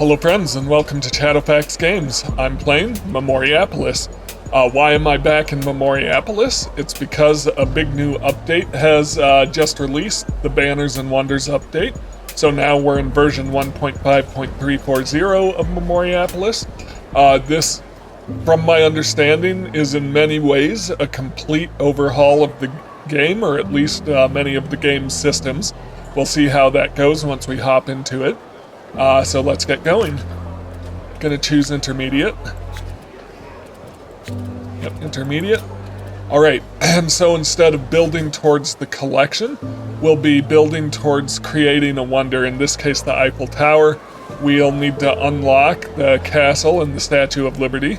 Hello friends and welcome to Shadowfax Games. I'm playing Memoriapolis. Why am I back in Memoriapolis? It's because a big new update has just released, the Banners and Wonders update. So now we're in version 1.5.340 of Memoriapolis. This, from my understanding, is in many ways a complete overhaul of the game, or at least many of the game's systems. We'll see how that goes once we hop into it. So let's get going. Gonna choose intermediate. Yep, intermediate. Alright, and so instead of building towards the collection, we'll be building towards creating a wonder, in this case the Eiffel Tower. We'll need to unlock the castle and the Statue of Liberty.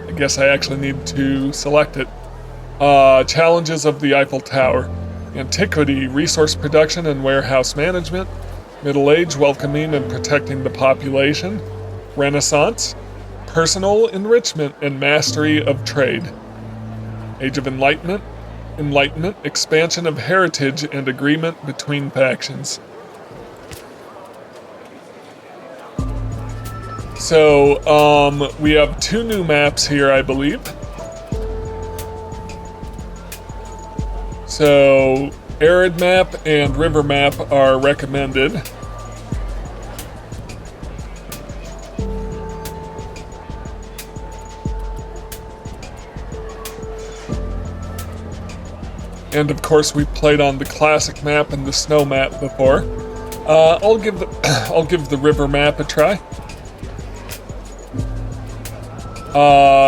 I guess I actually need to select it. Challenges of the Eiffel Tower. Antiquity, resource production and warehouse management. Middle age, welcoming and protecting the population. Renaissance, personal enrichment and mastery of trade. Age of Enlightenment, expansion of heritage and agreement between factions. So, we have two new maps here, I believe. So, arid map and river map are recommended. And of course, we played on the classic map and the snow map before. I'll give the river map a try.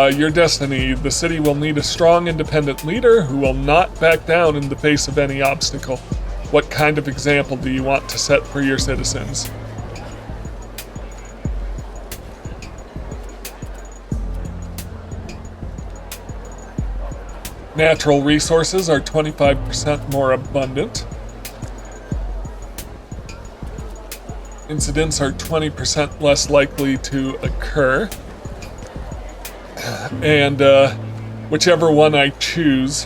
Your destiny. The city will need a strong, independent leader who will not back down in the face of any obstacle. What kind of example do you want to set for your citizens? Natural resources are 25% more abundant. Incidents are 20% less likely to occur. And whichever one I choose,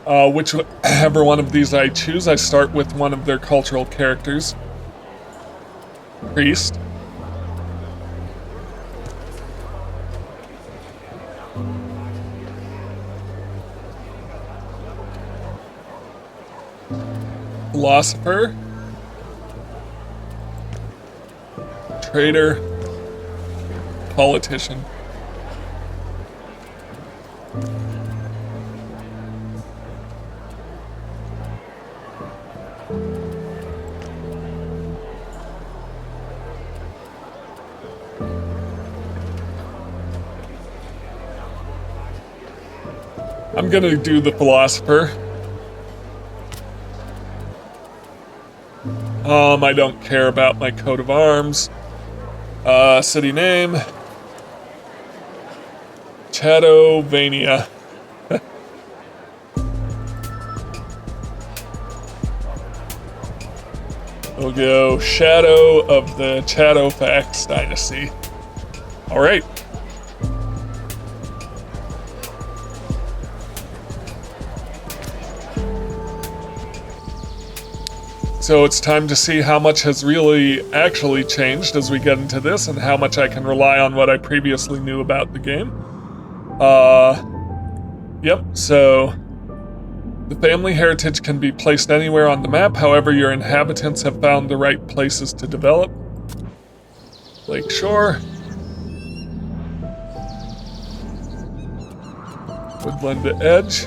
whichever one of these I choose, I start with one of their cultural characters. Priest. Philosopher. Trader. Politician. I'm gonna do the philosopher. I don't care about my coat of arms. City name. Shadowvania. We'll go Shadow of the Shadowfax Dynasty. Alright. So it's time to see how much has really actually changed as we get into this and how much I can rely on what I previously knew about the game. Yep, so the family heritage can be placed anywhere on the map, however your inhabitants have found the right places to develop. Lake Shore. Woodland Edge.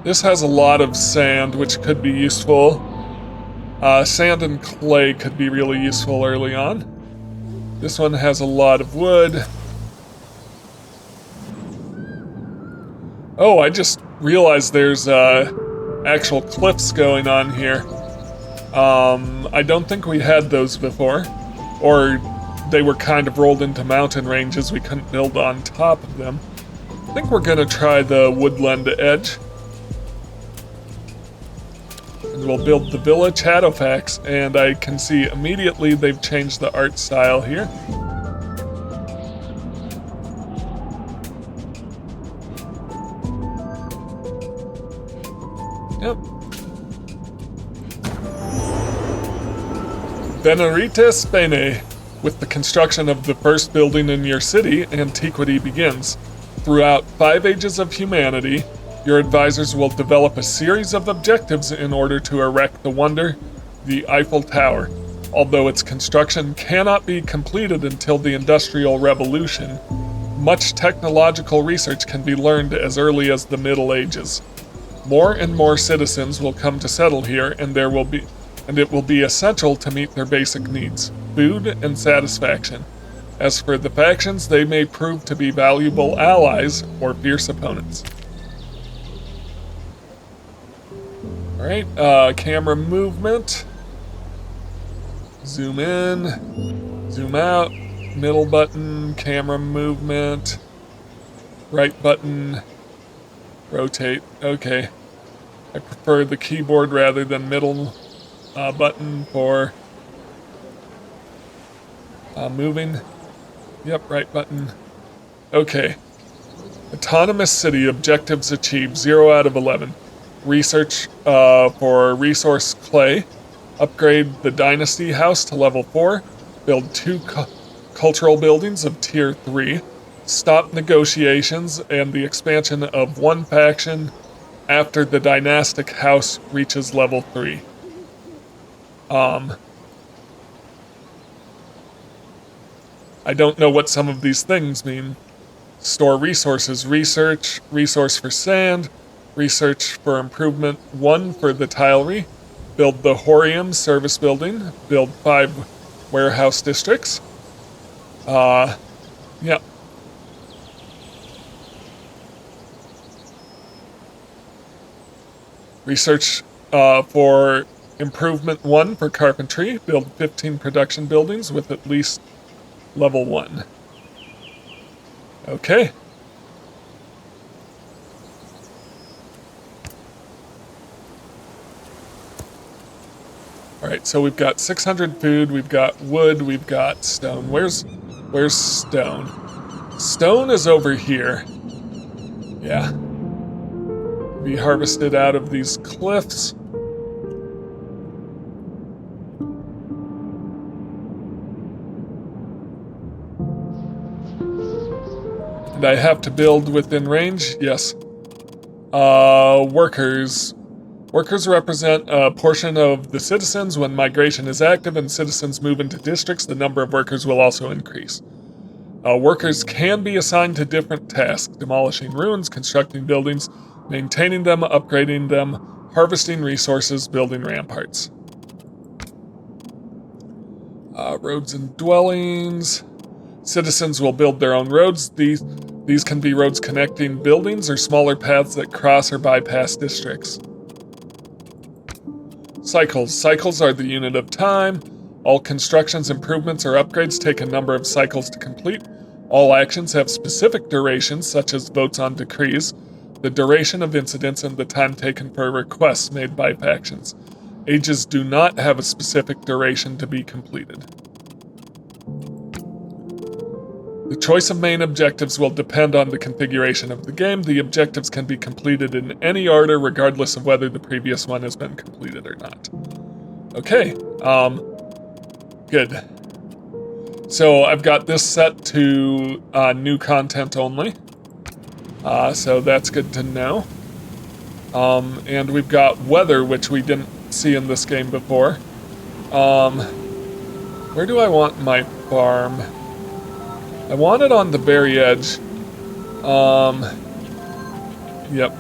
This has a lot of sand, which could be useful. Sand and clay could be really useful early on. This one has a lot of wood. Oh, I just realized there's actual cliffs going on here. I don't think we had those before. Or they were kind of rolled into mountain ranges. We couldn't build on top of them. I think we're gonna try the Woodland Edge. And we'll build the Villa Shadowfax, and I can see immediately they've changed the art style here. Venerites Bene. With the construction of the first building in your city, antiquity begins. Throughout 5 ages of humanity, your advisors will develop a series of objectives in order to erect the wonder, the Eiffel Tower. Although its construction cannot be completed until the Industrial Revolution, much technological research can be learned as early as the Middle Ages. More and more citizens will come to settle here, and it will be essential to meet their basic needs, food and satisfaction. As for the factions, they may prove to be valuable allies or fierce opponents. Alright, camera movement. Zoom in, zoom out, middle button, camera movement, right button, rotate. Okay. I prefer the keyboard rather than middle button for moving. Yep, right button. Okay. Autonomous city objectives achieved 0 out of 11. Research for resource clay. Upgrade the dynasty house to level 4. Build 2 cultural buildings of tier 3. Stop negotiations and the expansion of 1 faction after the dynastic house reaches level 3. I don't know what some of these things mean. Store resources, resource for sand, research for improvement 1 for the tilery, build the Horium service building, build 5 warehouse districts. Yeah. Research for improvement 1 for carpentry, build 15 production buildings with at least level 1. Okay. Alright, so we've got 600 food, we've got wood, we've got stone. Where's stone? Stone is over here. Yeah. Be harvested out of these cliffs. And I have to build within range? Yes. Workers. Workers represent a portion of the citizens. When migration is active and citizens move into districts, the number of workers will also increase. Workers can be assigned to different tasks: demolishing ruins, constructing buildings, maintaining them, upgrading them, harvesting resources, building ramparts. Roads and dwellings. Citizens will build their own roads. These can be roads connecting buildings or smaller paths that cross or bypass districts. Cycles. Cycles are the unit of time. All constructions, improvements, or upgrades take a number of cycles to complete. All actions have specific durations, such as votes on decrees, the duration of incidents, and the time taken for requests made by factions. Ages do not have a specific duration to be completed. The choice of main objectives will depend on the configuration of the game. The objectives can be completed in any order, regardless of whether the previous one has been completed or not. Okay, good. So I've got this set to new content only. So that's good to know. And we've got weather, which we didn't see in this game before. Where do I want my farm? I want it on the very edge. Yep.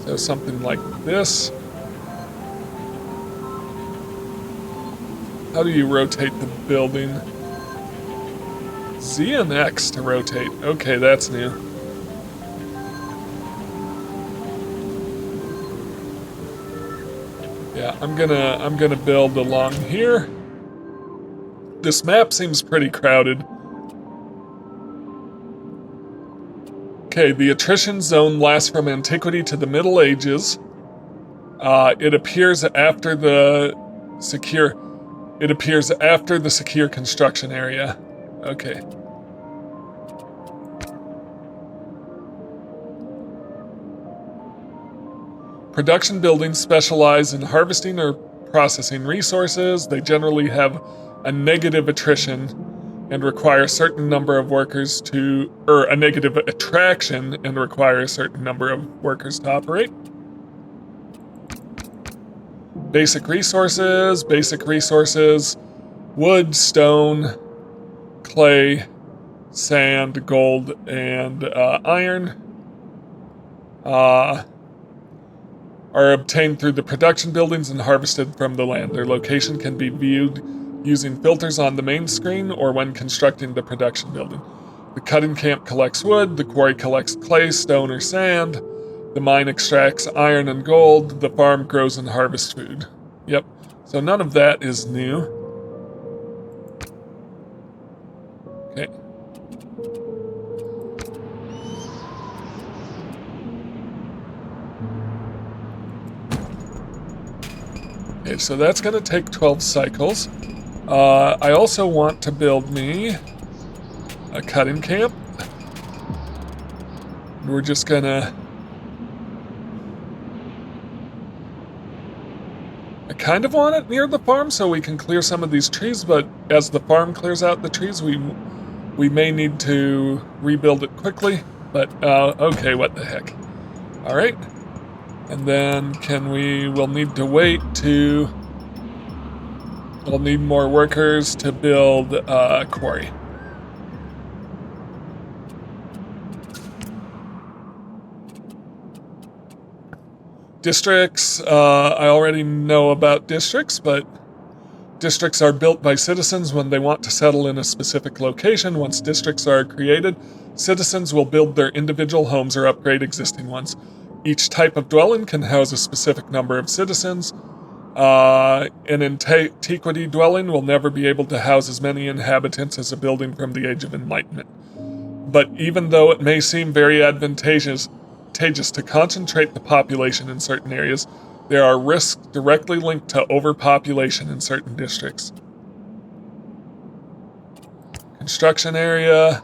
So something like this. How do you rotate the building? Z and X to rotate. Okay, that's new. Yeah, I'm gonna build along here. This map seems pretty crowded. Okay, the attrition zone lasts from antiquity to the Middle Ages. It appears after the secure construction area. Okay. Production buildings specialize in harvesting or processing resources. They generally have a negative attrition and require a certain number of workers or a negative attraction and require a certain number of workers to operate. Basic resources, wood, stone, clay, sand, gold, and iron are obtained through the production buildings and harvested from the land. Their location can be viewed using filters on the main screen or when constructing the production building. The cutting camp collects wood, the quarry collects clay, stone, or sand, the mine extracts iron and gold, the farm grows and harvests food. Yep, so none of that is new. Okay. Okay, so that's going to take 12 cycles. I also want to build me a cutting camp. We're just going to... I kind of want it near the farm so we can clear some of these trees, but as the farm clears out the trees, we may need to rebuild it quickly. But, okay, what the heck. All right. And then we'll need to wait to... We'll need more workers to build a quarry. Districts, I already know about districts, but districts are built by citizens when they want to settle in a specific location. Once districts are created, citizens will build their individual homes or upgrade existing ones. Each type of dwelling can house a specific number of citizens. An antiquity dwelling will never be able to house as many inhabitants as a building from the Age of Enlightenment. But even though it may seem very advantageous to concentrate the population in certain areas, there are risks directly linked to overpopulation in certain districts. Construction area.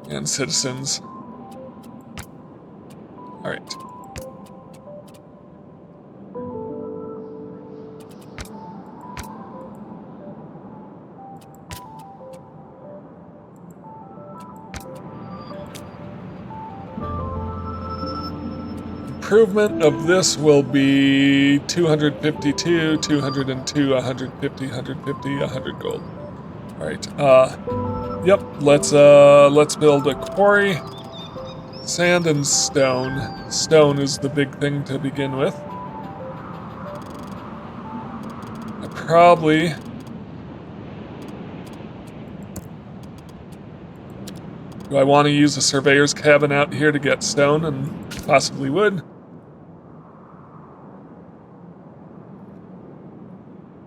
And citizens. All right. Improvement of this will be 252, 202, 150, 150, 100 gold. All right. Yep. Let's build a quarry. Sand and stone. Stone is the big thing to begin with. Do I want to use a surveyor's cabin out here to get stone and possibly wood?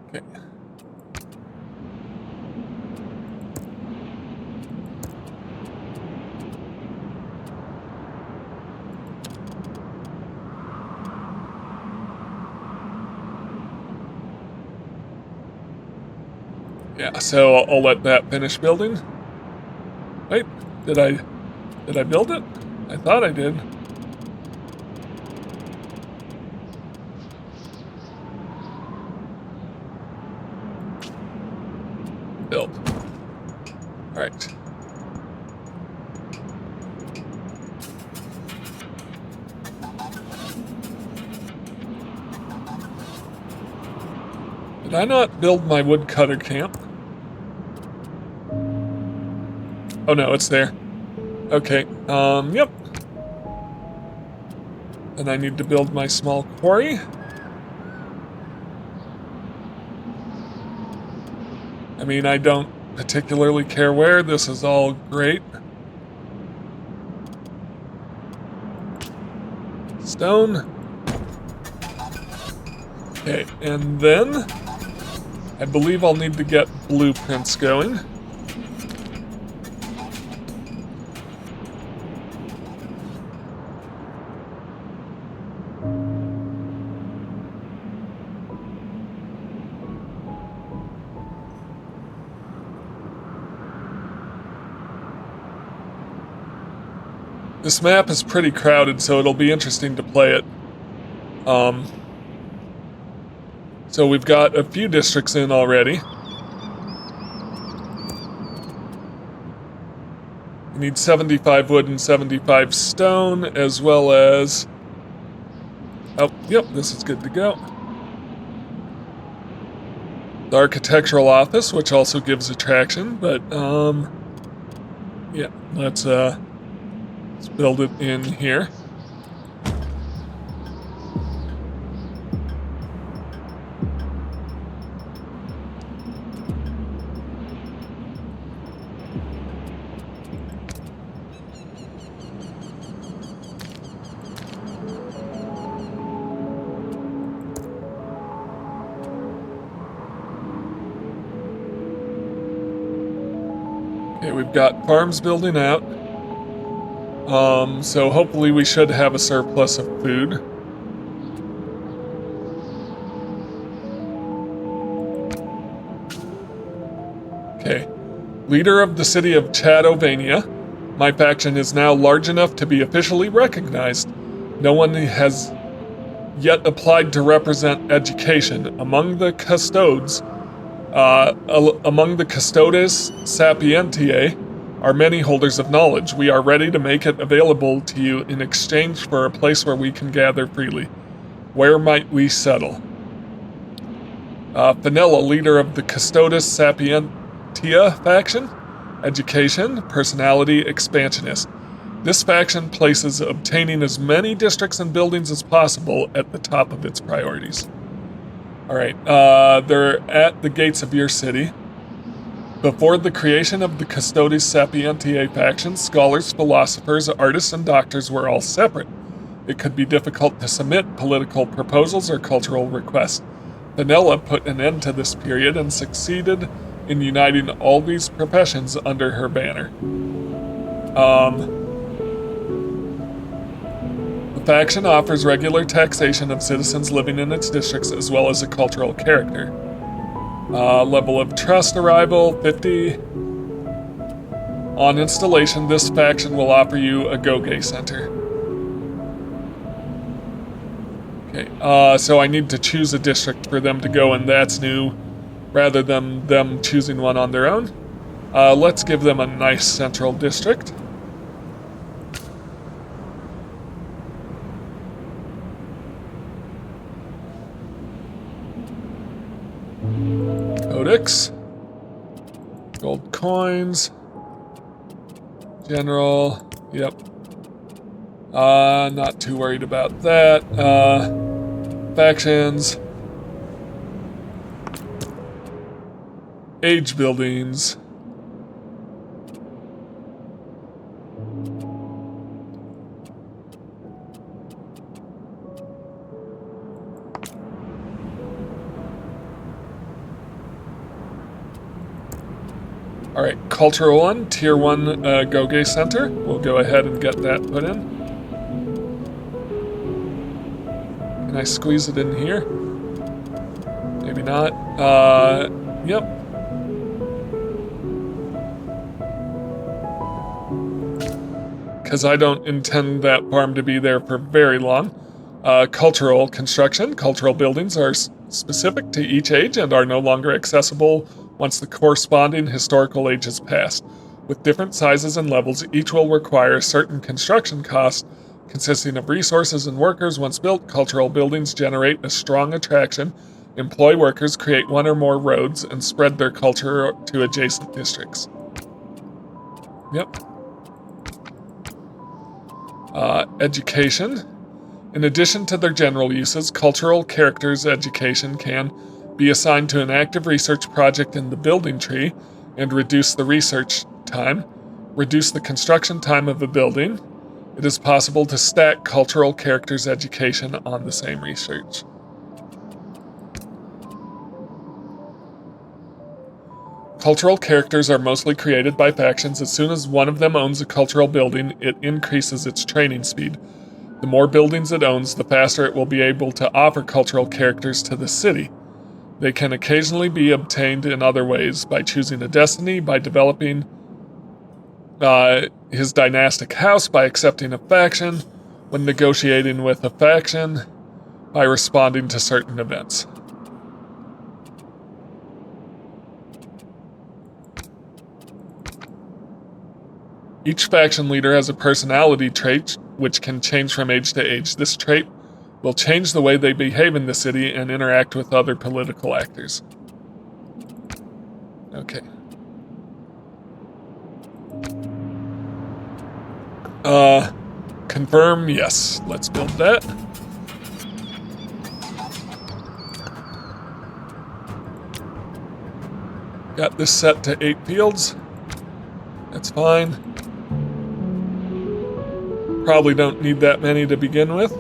Okay. Yeah, so I'll let that finish building. Wait, did I build it? I thought I did. Build. All right. Did I not build my woodcutter camp? Oh no, it's there. Okay, yep. And I need to build my small quarry. I mean, I don't particularly care where, this is all great. Stone. Okay, and then I believe I'll need to get blueprints going. This map is pretty crowded, so it'll be interesting to play it. So we've got a few districts in already. We need 75 wood and 75 stone, as well as... Oh, yep, this is good to go. The architectural office, which also gives attraction, but, yeah, let's build it in here. Okay, we've got farms building out. So hopefully we should have a surplus of food. Okay. Leader of the city of Chadovania. My faction is now large enough to be officially recognized. No one has yet applied to represent education. Among the custodes sapientiae are many holders of knowledge. We are ready to make it available to you in exchange for a place where we can gather freely. Where might we settle? Fenella, leader of the Custodes Sapientia faction. Education, personality, expansionist. This faction places obtaining as many districts and buildings as possible at the top of its priorities. Alright, they're at the gates of your city. Before the creation of the Custodes Sapientiae faction, scholars, philosophers, artists, and doctors were all separate. It could be difficult to submit political proposals or cultural requests. Fenella put an end to this period and succeeded in uniting all these professions under her banner. The faction offers regular taxation of citizens living in its districts as well as a cultural character. Level of trust arrival, 50. On installation, this faction will offer you a Goge Center. Okay, so I need to choose a district for them to go in. That's new, rather than them choosing one on their own. Let's give them a nice central district. Codex. Gold coins. General. Yep. Not too worried about that. Factions. Age buildings. Alright, cultural one, tier 1 Goge Center. We'll go ahead and get that put in. Can I squeeze it in here? Maybe not. Yep. Because I don't intend that farm to be there for very long. Cultural construction. Cultural buildings are specific to each age and are no longer accessible once the corresponding historical age has passed. With different sizes and levels, each will require a certain construction cost consisting of resources and workers. Once built, cultural buildings generate a strong attraction, employ workers, create one or more roads, and spread their culture to adjacent districts. Yep. Education. In addition to their general uses, cultural characters education can be assigned to an active research project in the building tree and reduce the research time, reduce the construction time of a building. It is possible to stack cultural characters education on the same research. Cultural characters are mostly created by factions. As soon as one of them owns a cultural building, it increases its training speed. The more buildings it owns, the faster it will be able to offer cultural characters to the city. They can occasionally be obtained in other ways, by choosing a destiny, by developing his dynastic house by accepting a faction, when negotiating with a faction, by responding to certain events. Each faction leader has a personality trait which can change from age to age. This trait will change the way they behave in the city and interact with other political actors. Okay. Confirm, yes. Let's build that. Got this set to 8 fields. That's fine. Probably don't need that many to begin with.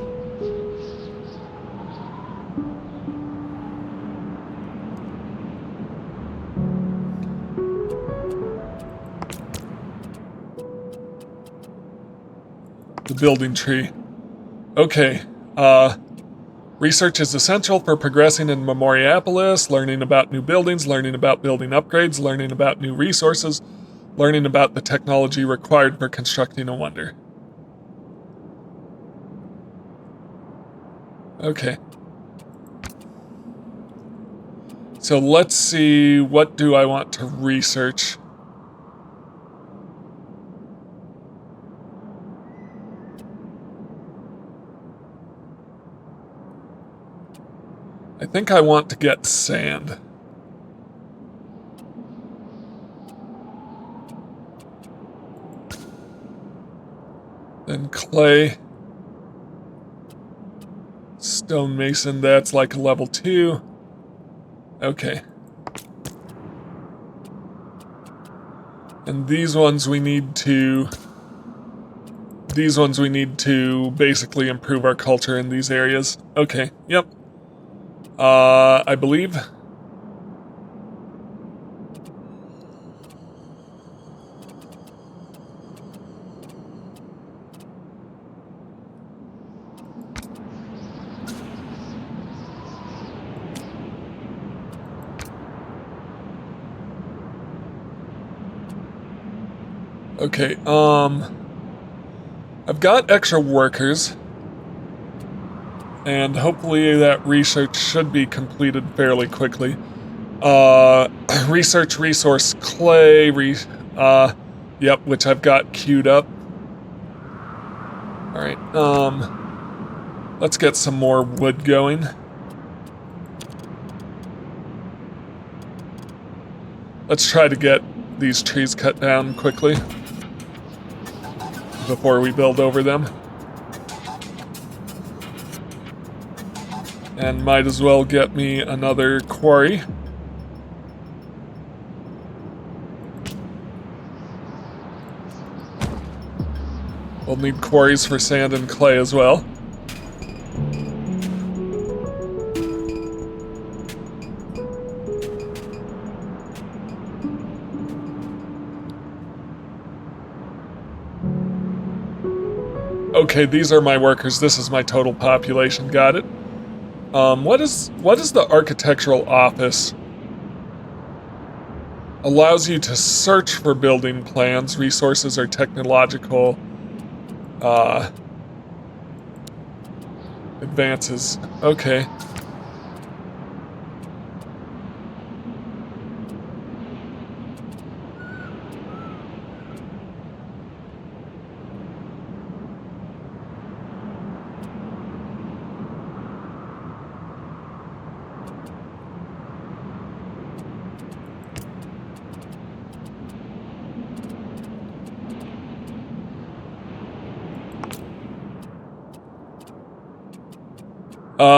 The building tree. Okay. Research is essential for progressing in Memoriapolis, learning about new buildings, learning about building upgrades, learning about new resources, learning about the technology required for constructing a wonder. Okay. So let's see, what do I want to research? I think I want to get sand. Then clay. Stonemason, that's like a level 2. Okay. And these ones we need to basically improve our culture in these areas. Okay, yep. I believe. Okay, I've got extra workers, and hopefully that research should be completed fairly quickly. Research resource clay, yep, which I've got queued up. Alright, let's get some more wood going. Let's try to get these trees cut down quickly before we build over them. And might as well get me another quarry. We'll need quarries for sand and clay as well. Okay, these are my workers. This is my total population. Got it. What is the architectural office? Allows you to search for building plans, resources, or technological advances. Okay.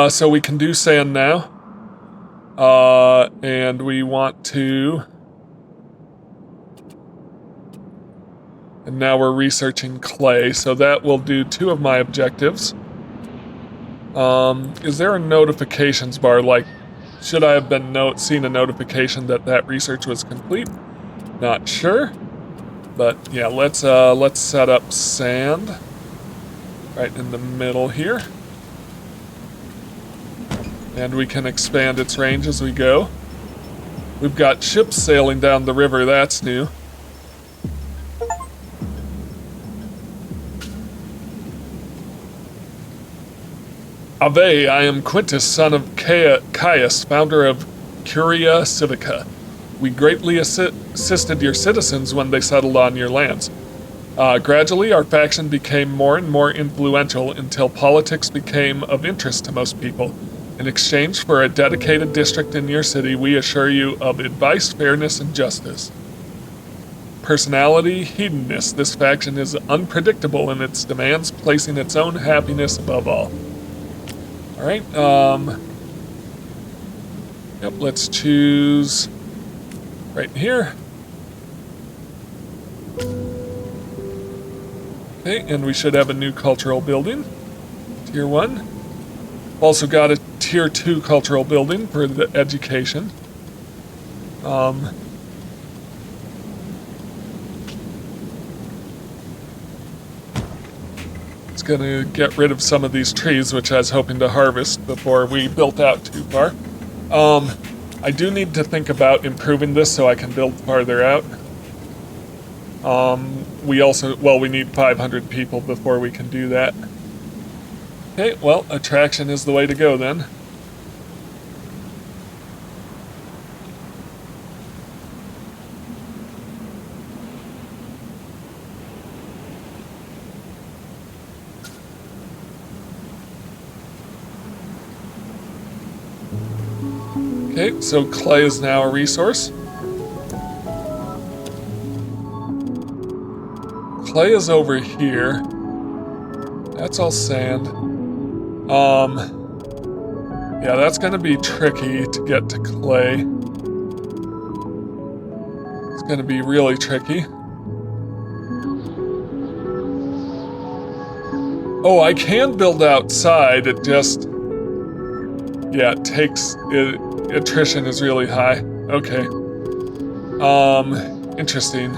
So we can do sand now. And we want to... And now we're researching clay, so that will do 2 of my objectives. Is there a notifications bar? Like, should I have been seen a notification that that research was complete? Not sure. But yeah, let's set up sand right in the middle here. And we can expand its range as we go. We've got ships sailing down the river, that's new. Ave, I am Quintus, son of Caius, founder of Curia Civica. We greatly assisted your citizens when they settled on your lands. Gradually, our faction became more and more influential until politics became of interest to most people. In exchange for a dedicated district in your city, we assure you of advice, fairness, and justice. Personality, hedonist. This faction is unpredictable in its demands, placing its own happiness above all. Alright, yep, let's choose right here. Okay, and we should have a new cultural building. Tier 1. Also got a Tier 2 cultural building for the education. It's gonna get rid of some of these trees, which I was hoping to harvest before we built out too far. I do need to think about improving this so I can build farther out. We need 500 people before we can do that. Okay, well, attraction is the way to go then. Okay, so clay is now a resource. Clay is over here. That's all sand. Yeah, that's gonna be tricky to get to clay. It's gonna be really tricky. Oh, I can build outside, it just... Yeah, it takes... attrition is really high. Okay. Interesting.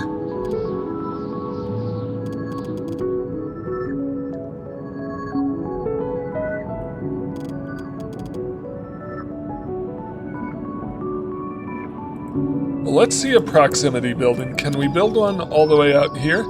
Well, let's see a proximity building. Can we build one all the way out here?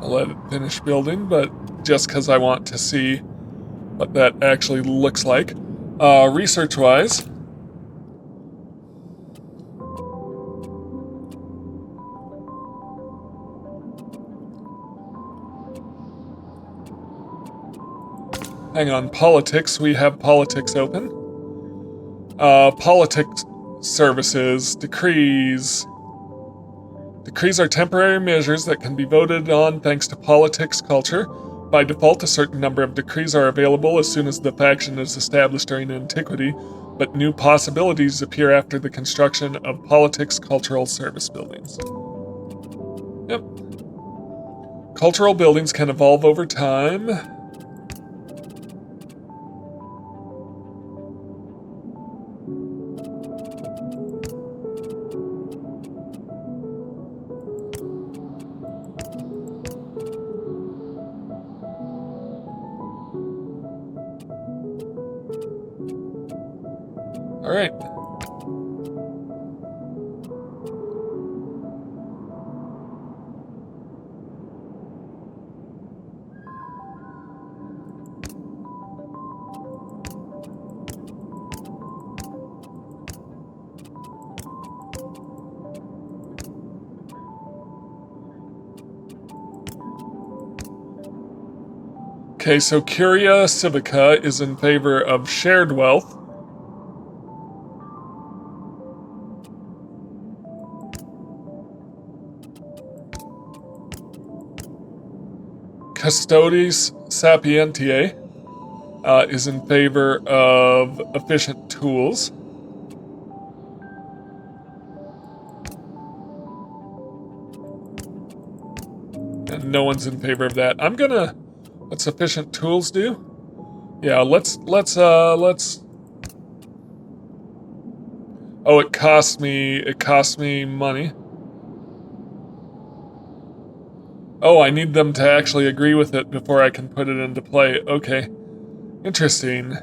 I'll let it finish building, but just because I want to see what that actually looks like. Research-wise, hang on, politics, we have politics open. Politics services, decrees. Decrees are temporary measures that can be voted on thanks to politics culture. By default, a certain number of decrees are available as soon as the faction is established during antiquity, but new possibilities appear after the construction of politics cultural service buildings. Yep. Cultural buildings can evolve over time. All right. Okay, so Curia Civica is in favor of shared wealth. Custodes Sapientiae is in favor of efficient tools. And no one's in favor of that. I'm gonna... What's efficient tools do? Yeah, let's... Oh, it costs me money. Oh, I need them to actually agree with it before I can put it into play. Okay. Interesting.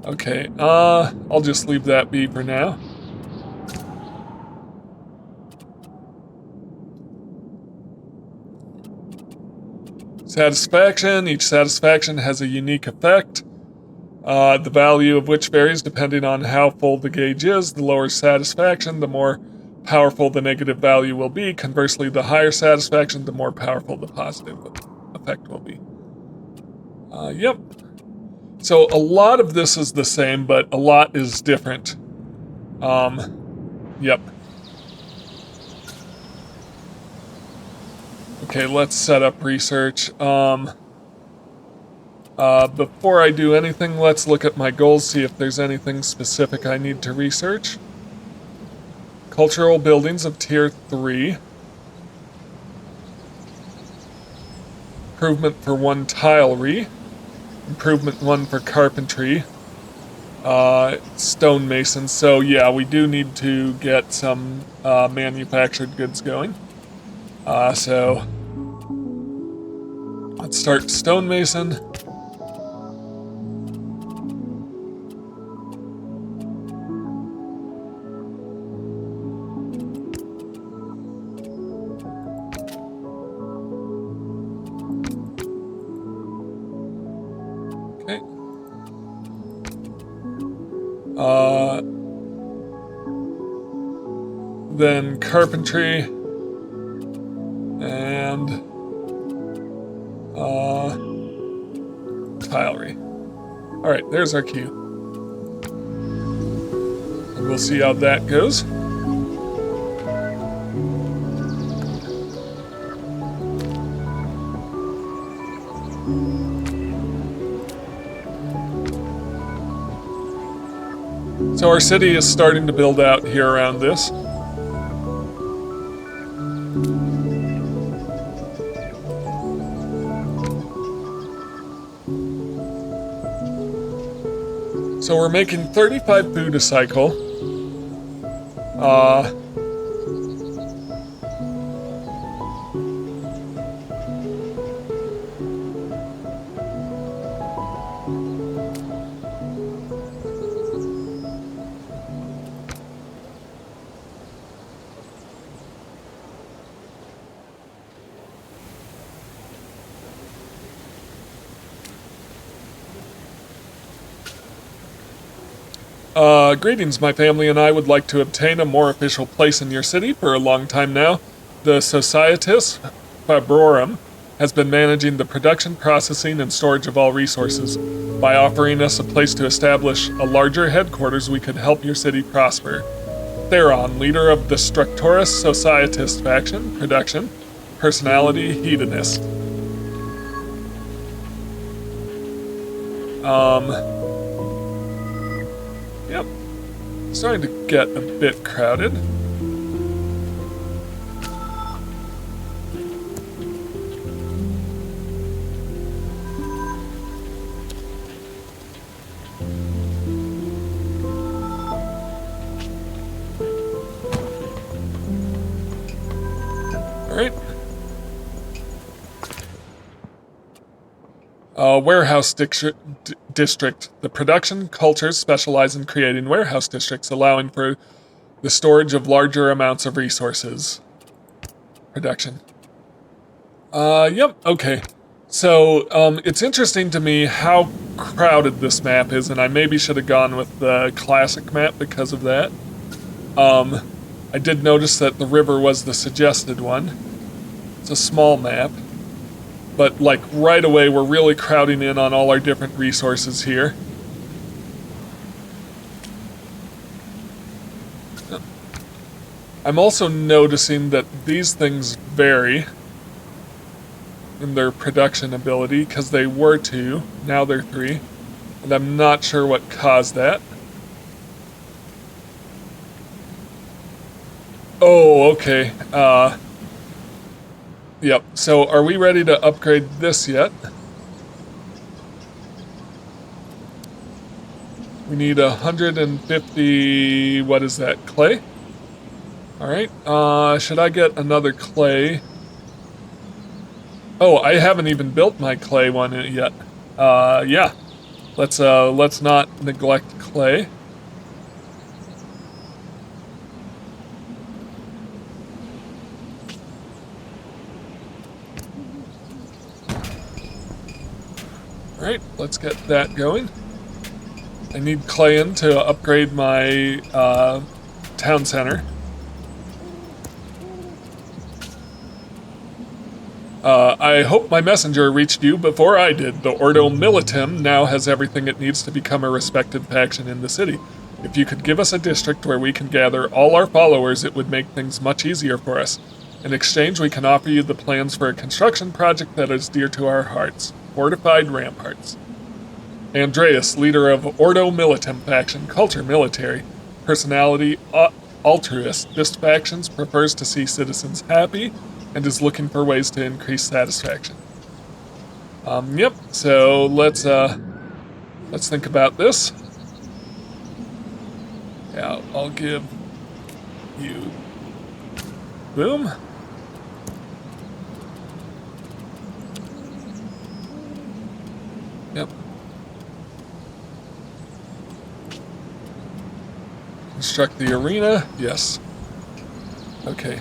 Okay, I'll just leave that be for now. Satisfaction. Each satisfaction has a unique effect, the value of which varies depending on how full the gauge is. The lower satisfaction, the more powerful the negative value will be. Conversely, the higher satisfaction, the more powerful the positive effect will be. Yep. So a lot of this is the same, but a lot is different. Yep. Okay, let's set up research. Before I do anything, let's look at my goals, see if there's anything specific I need to research. Cultural buildings of Tier 3. Improvement for 1 tilery. Improvement 1 for carpentry. Stonemason. So yeah, we do need to get some manufactured goods going. So let's start stonemason. Okay. Then carpentry and tilery. All right, there's our queue. And we'll see how that goes. So our city is starting to build out here around this. So we're making 35 food a cycle. Greetings, my family and I would like to obtain a more official place in your city for a long time now. The Societas Fabrorum has been managing the production, processing, and storage of all resources. By offering us a place to establish a larger headquarters, we could help your city prosper. Theron, leader of the Structurus Societas faction, production, personality, hedonist. Yep. Starting to get a bit crowded. Alright. Warehouse district. The production cultures specialize in creating warehouse districts, allowing for the storage of larger amounts of resources. Production. Yep, okay. So, it's interesting to me how crowded this map is, and I maybe should have gone with the classic map because of that. I did notice that the river was the suggested one. It's a small map. But, like, right away, we're really crowding in on all our different resources here. I'm also noticing that these things vary in their production ability, because they were 2, now they're 3. And I'm not sure what caused that. Oh, okay. Yep, so are we ready to upgrade this yet? We need 150, what is that, clay? Alright, should I get another clay? Oh, I haven't even built my clay one yet. Yeah. Let's not neglect clay. Alright, let's get that going. I need clay in to upgrade my town center. I hope my messenger reached you before I did. The Ordo Militum now has everything it needs to become a respected faction in the city. If you could give us a district where we can gather all our followers, it would make things much easier for us. In exchange, we can offer you the plans for a construction project that is dear to our hearts. Fortified ramparts. Andreas, leader of Ordo Militum faction, culture military, personality altruist. This faction prefers to see citizens happy and is looking for ways to increase satisfaction. Yep. So let's think about this. Yeah, I'll give you boom. Yep. Construct the arena. Yes. Okay.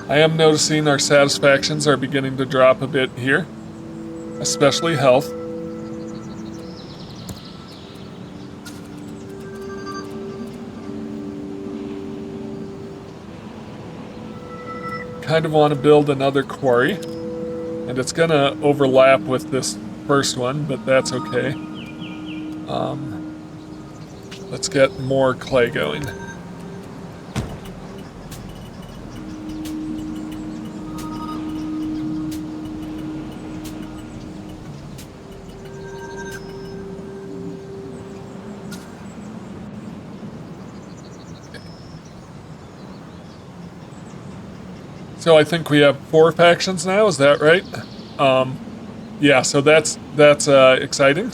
I am noticing our satisfactions are beginning to drop a bit here, especially health. Kind of want to build another quarry, and it's gonna overlap with this first one, but that's okay. Let's get more clay going. So I think we have 4 factions now, is that right? Yeah, so that's exciting.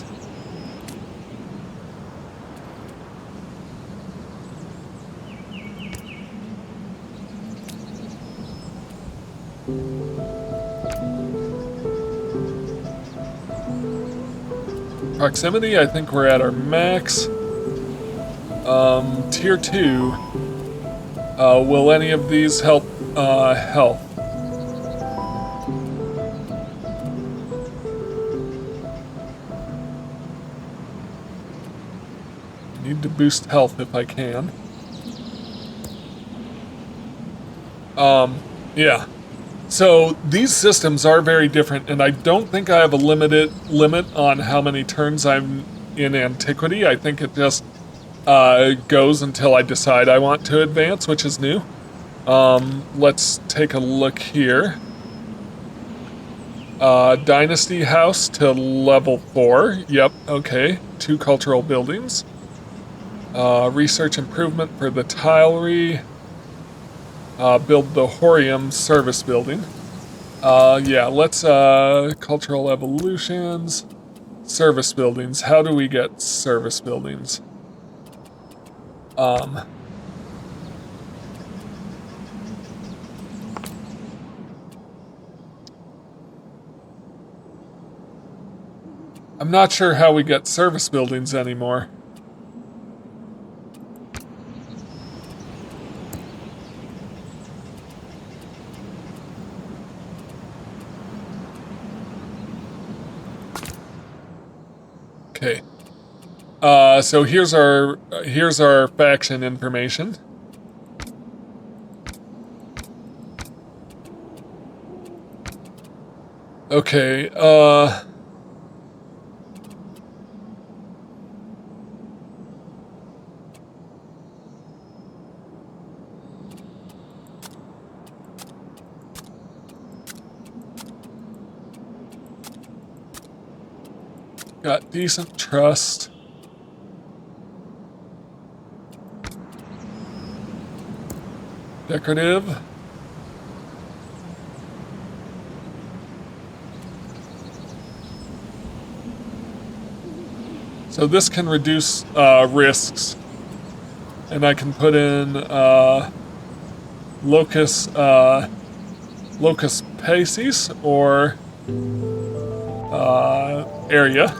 Proximity, I think we're at our max. Tier 2. Will any of these help health? Need to boost health if I can. Yeah. So these systems are very different, and I don't think I have a limit on how many turns I'm in antiquity. I think it just goes until I decide I want to advance, which is new. Let's take a look here. Dynasty House to level 4. Yep, okay. 2 cultural buildings. Research improvement for the tilery. Build the Horium service building. Yeah, let's, cultural evolutions. Service buildings. How do we get service buildings? I'm not sure how we get service buildings anymore. Okay. So here's our faction information. Okay, got decent trust. Decorative. So this can reduce risks. And I can put in locus paces or area.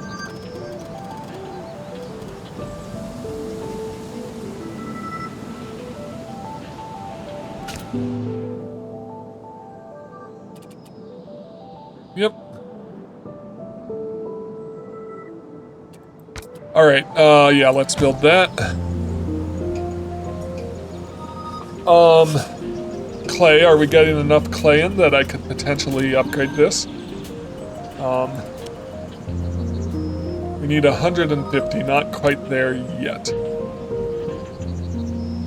Yep. All right. Yeah, let's build that. Clay. Are we getting enough clay in that I could potentially upgrade this? We need 150. Not quite there yet.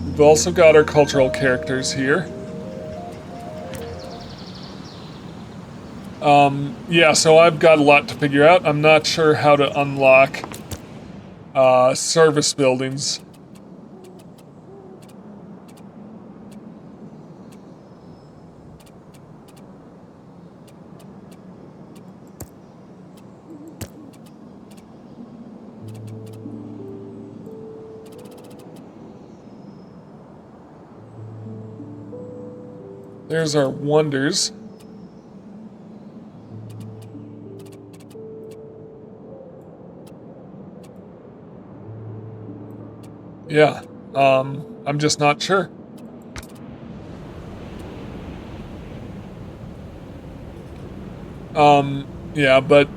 We've also got our cultural characters here. Yeah, so I've got a lot to figure out. I'm not sure how to unlock service buildings. There's our wonders. Yeah, I'm just not sure. Yeah, but,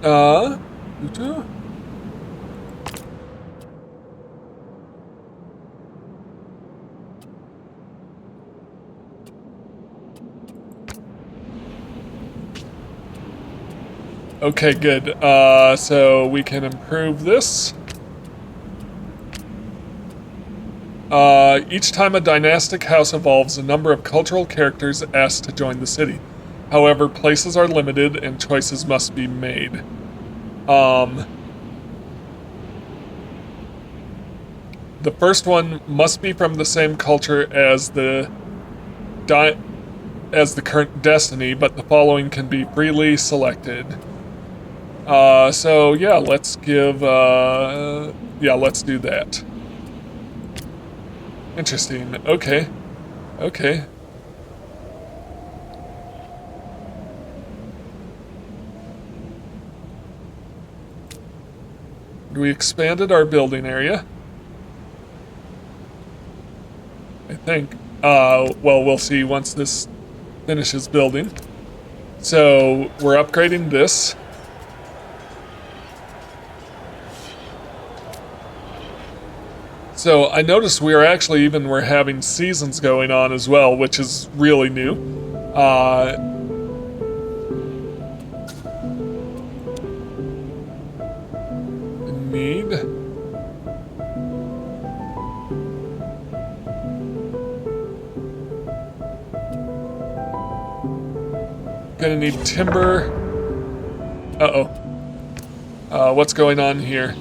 okay, good. So we can improve this. Each time a dynastic house evolves, a number of cultural characters ask to join the city. However, places are limited and choices must be made. The first one must be from the same culture as the current destiny, but the following can be freely selected. So yeah, let's give, let's do that. Interesting. Okay. Okay. We expanded our building area. I think. Well, we'll see once this finishes building. So, we're upgrading this. So, I noticed we're having seasons going on as well, which is really new. Need. Gonna need timber. Uh-oh. What's going on here?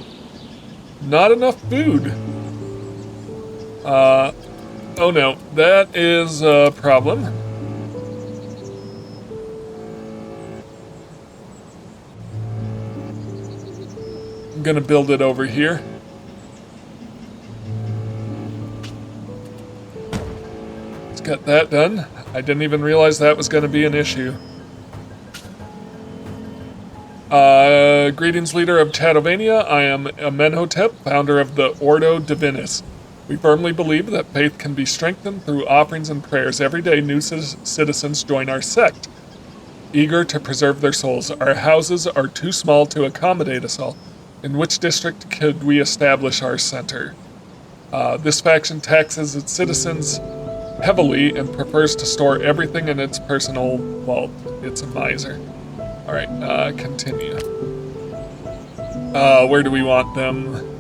Not enough food. Oh no, that is a problem. I'm gonna build it over here. Let's get that done. I didn't even realize that was gonna be an issue. Greetings, leader of Chattovania. I am Amenhotep, founder of the Ordo Divinis. We firmly believe that faith can be strengthened through offerings and prayers. Every day, new citizens join our sect, eager to preserve their souls. Our houses are too small to accommodate us all. In which district could we establish our center? This faction taxes its citizens heavily and prefers to store everything in its personal vault. It's a miser. Alright, continue. Where do we want them?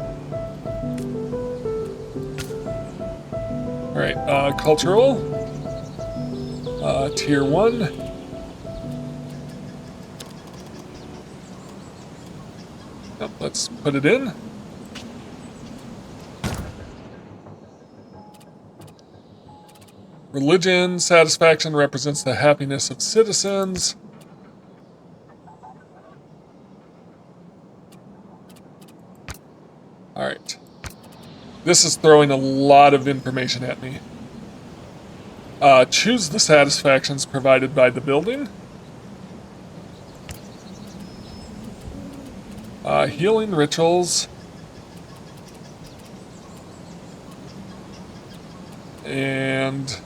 Alright, cultural. Tier 1. Yep, let's put it in. Religion, satisfaction represents the happiness of citizens. This is throwing a lot of information at me. Choose the satisfactions provided by the building. Healing rituals. And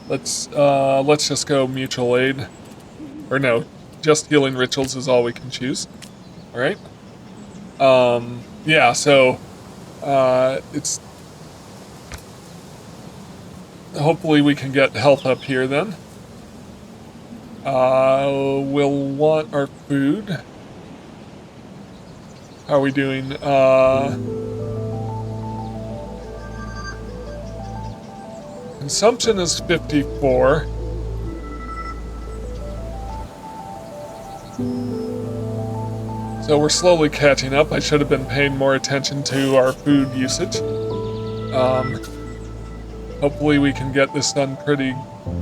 let's just go mutual aid. Or no, just healing rituals is all we can choose. All right. Yeah, so it's hopefully we can get health up here then. We'll want our food. How are we doing? Consumption is 54. So we're slowly catching up. I should have been paying more attention to our food usage. Hopefully we can get this done pretty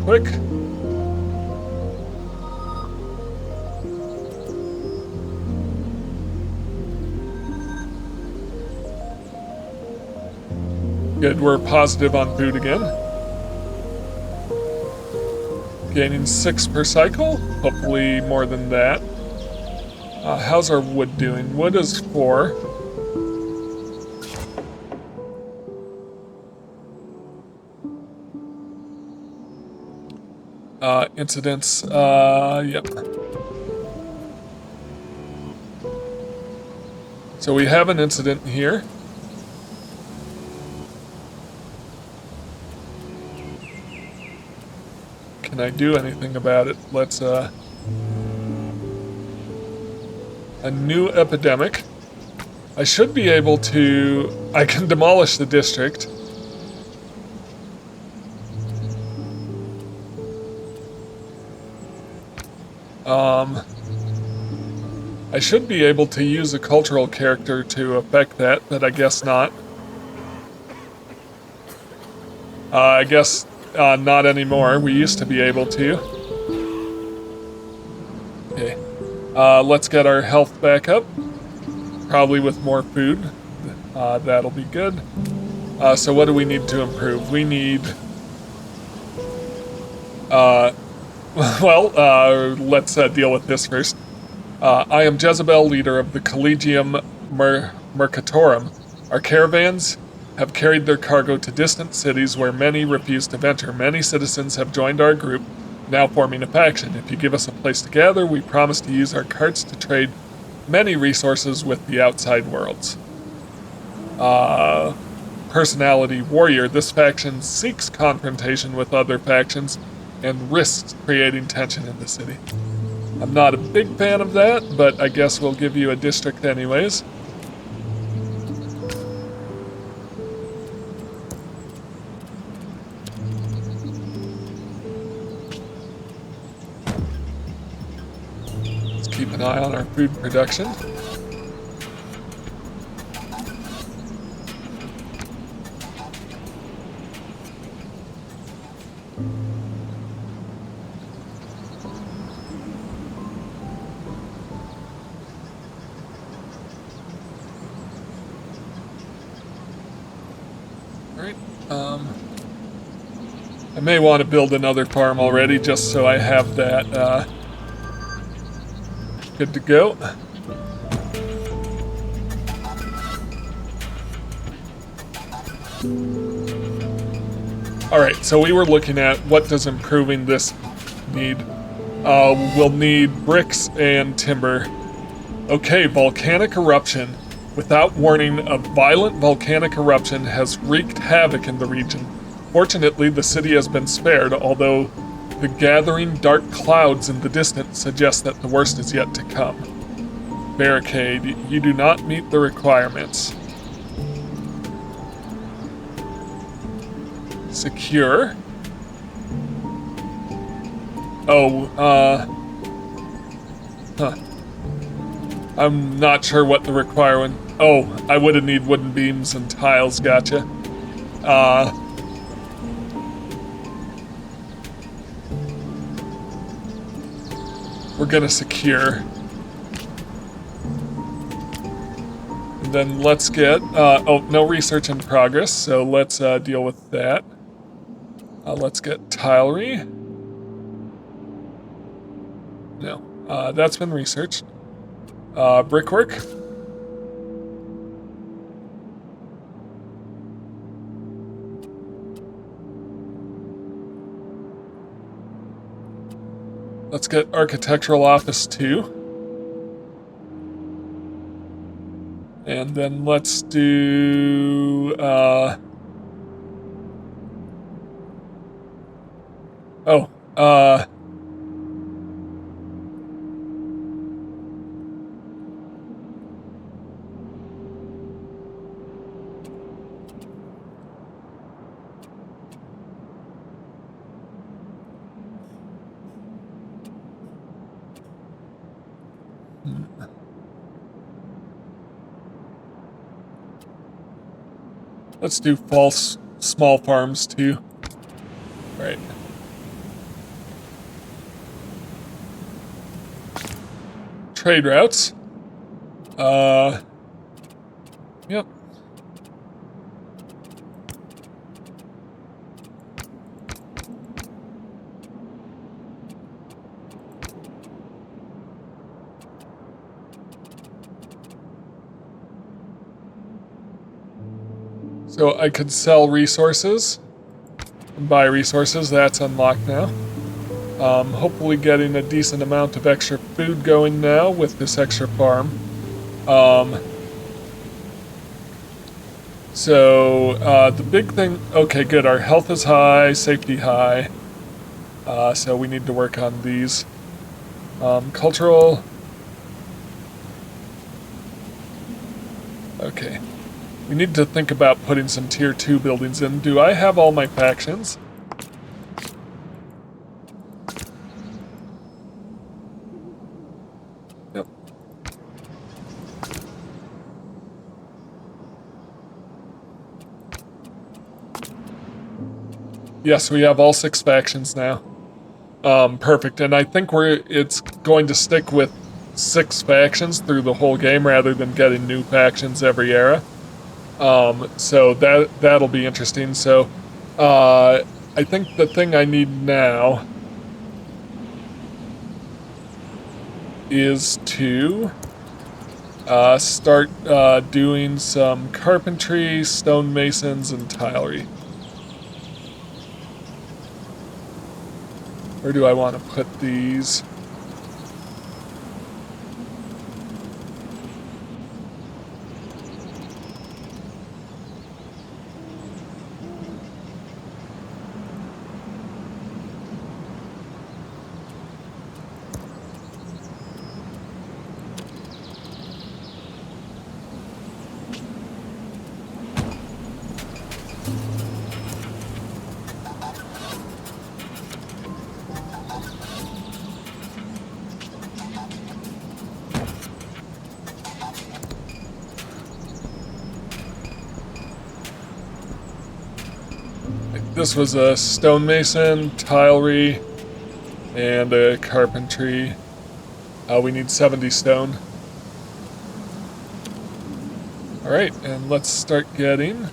quick. Good, we're positive on food again. Gaining 6 per cycle, hopefully more than that. How's our wood doing? Wood is 4. Incidents, yep. So we have an incident here. Can I do anything about it? Let's, a new epidemic. I should be able to... I can demolish the district. I should be able to use a cultural character to affect that, but I guess not. I guess not anymore. We used to be able to. Okay. Let's get our health back up. Probably with more food. That'll be good. So what do we need to improve? We need... let's deal with this first. I am Jezebel, leader of the Collegium Mercatorum. Our caravans have carried their cargo to distant cities where many refuse to venture. Many citizens have joined our group, now forming a faction. If you give us a place to gather, we promise to use our carts to trade many resources with the outside worlds. Personality warrior. This faction seeks confrontation with other factions and risks creating tension in the city. I'm not a big fan of that, but I guess we'll give you a district anyways. Let's keep an eye on our food production. I may want to build another farm already, just so I have that good to go. Alright, so we were looking at what does improving this need. We'll need bricks and timber. Okay, volcanic eruption. Without warning, a violent volcanic eruption has wreaked havoc in the region. Fortunately, the city has been spared, although the gathering dark clouds in the distance suggest that the worst is yet to come. Barricade, you do not meet the requirements. Secure. I'm not sure what the requirement... Oh, I would need wooden beams and tiles, gotcha. We're gonna secure. And then let's get, oh, no research in progress, so let's deal with that. Let's get tilery. No, that's been researched. Brickwork. Let's get architectural office 2. And then let's do, let's do false small farms too. All right. Trade routes. Yep. So I could sell resources and buy resources. That's unlocked now. Hopefully getting a decent amount of extra food going now with this extra farm. The big thing... Okay, good. Our health is high, safety high. So we need to work on these. Cultural... Okay. We need to think about putting some tier 2 buildings in. Do I have all my factions? Yep. Yes, we have all 6 factions now. Perfect. And I think it's going to stick with 6 factions through the whole game rather than getting new factions every era. So that'll be interesting. So, I think the thing I need now is to start doing some carpentry, stonemasons, and tilery. Where do I want to put these? This was a stonemason, tilery, and a carpentry. We need 70 stone. Alright, and let's start getting...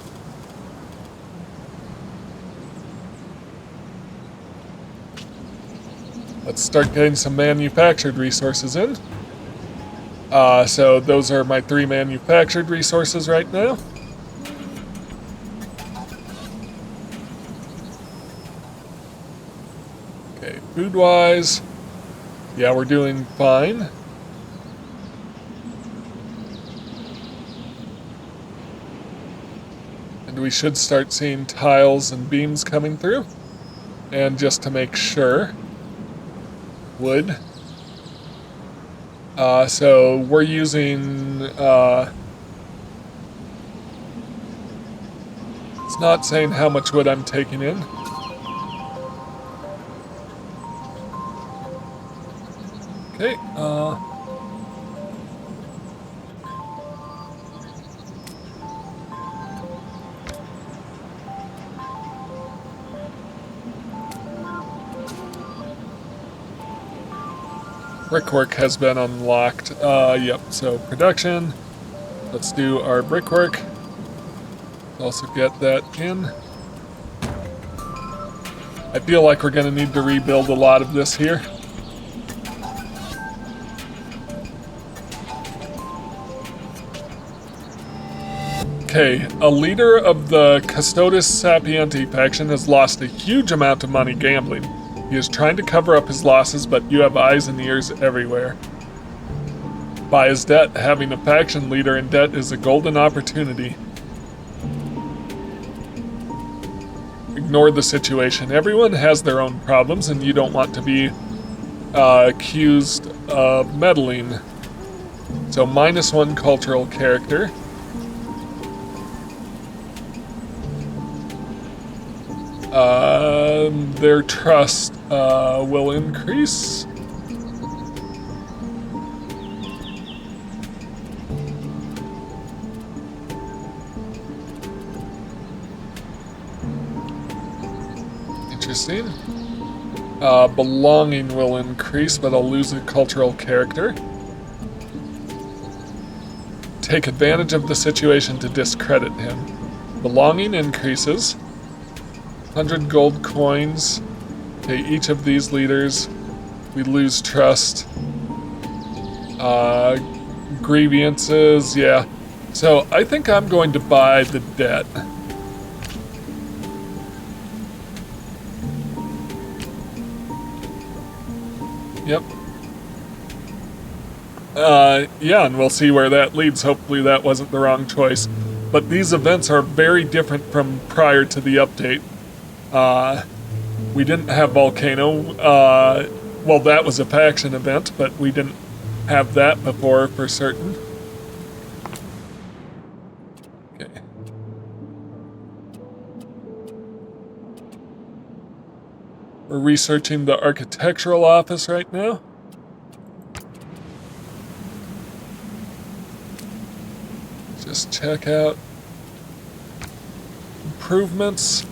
Let's start getting some manufactured resources in. So those are my 3 manufactured resources right now. Okay, food-wise, yeah, we're doing fine. And we should start seeing tiles and beams coming through. And just to make sure, wood. So we're using, it's not saying how much wood I'm taking in. Okay, brickwork has been unlocked. Yep, so production, Let's do our brickwork. Also get that in. I feel like we're going to need to rebuild a lot of this here. Okay, a leader of the Custodes Sapienti faction has lost a huge amount of money gambling. He is trying to cover up his losses, but you have eyes and ears everywhere. By his debt, having a faction leader in debt is a golden opportunity. Ignore the situation. Everyone has their own problems, and you don't want to be accused of meddling. So -1 cultural character. Their trust will increase. Interesting. Belonging will increase, but I'll lose a cultural character. Take advantage of the situation to discredit him. Belonging increases. 100 gold coins. Okay, each of these leaders, we lose trust. Grievances, yeah. So I think I'm going to buy the debt. Yep. Yeah, and we'll see where that leads. Hopefully that wasn't the wrong choice. But these events are very different from prior to the update. We didn't have Volcano. Well, that was a faction event, but we didn't have that before for certain. Okay. We're researching the architectural office right now. Just check out improvements.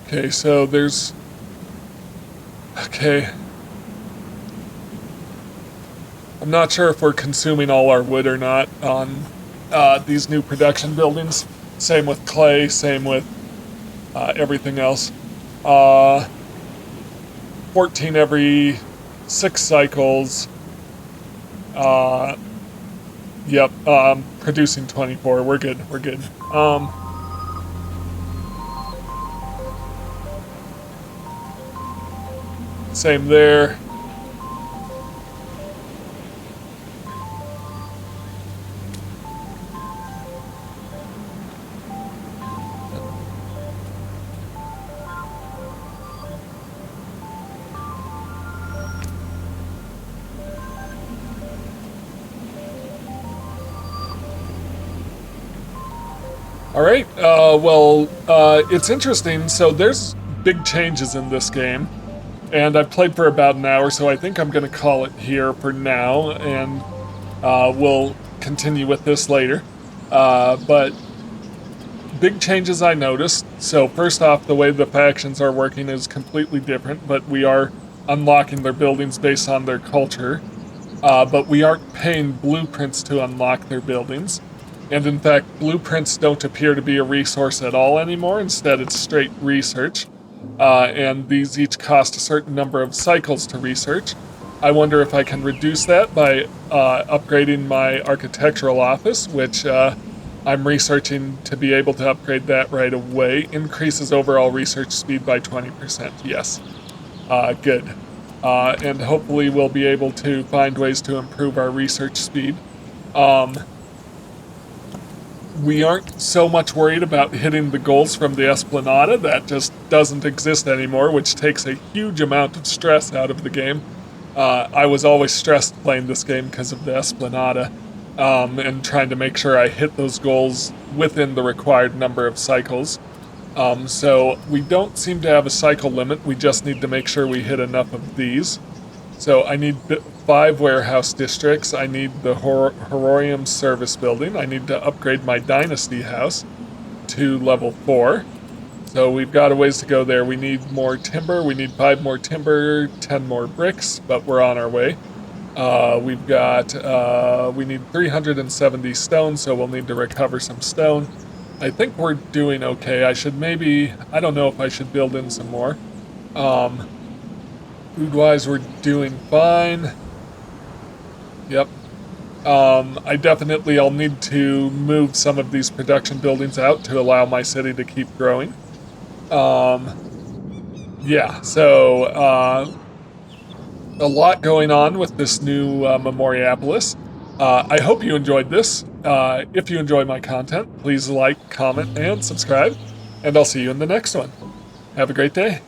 Okay, so there's... Okay. I'm not sure if we're consuming all our wood or not on these new production buildings. Same with clay, same with everything else. 14 every 6 cycles. Yep, producing 24. We're good, we're good. Same there. All right, it's interesting. So there's big changes in this game. And I've played for about an hour, so I think I'm going to call it here for now, and we'll continue with this later. But big changes I noticed. So first off, the way the factions are working is completely different, but we are unlocking their buildings based on their culture. But we aren't paying blueprints to unlock their buildings. And in fact, blueprints don't appear to be a resource at all anymore. Instead, it's straight research. And these each cost a certain number of cycles to research. I wonder if I can reduce that by upgrading my architectural office, which I'm researching to be able to upgrade that right away. Increases overall research speed by 20%, yes. Good. And hopefully we'll be able to find ways to improve our research speed. We aren't so much worried about hitting the goals from the Esplanada. That just doesn't exist anymore, which takes a huge amount of stress out of the game. I was always stressed playing this game because of the Esplanada, and trying to make sure I hit those goals within the required number of cycles. So we don't seem to have a cycle limit. We just need to make sure we hit enough of these. So I need 5 warehouse districts. I need the Hororium service building. I need to upgrade my dynasty house to level 4. So we've got a ways to go there. We need more timber. We need 5 more timber, 10 more bricks, but we're on our way. We need 370 stone, so we'll need to recover some stone. I think we're doing okay. I don't know if I should build in some more. Food-wise, we're doing fine. Yep. I'll need to move some of these production buildings out to allow my city to keep growing. Yeah, so, a lot going on with this new Memoriapolis. I hope you enjoyed this. If you enjoy my content, please like, comment, and subscribe, and I'll see you in the next one. Have a great day.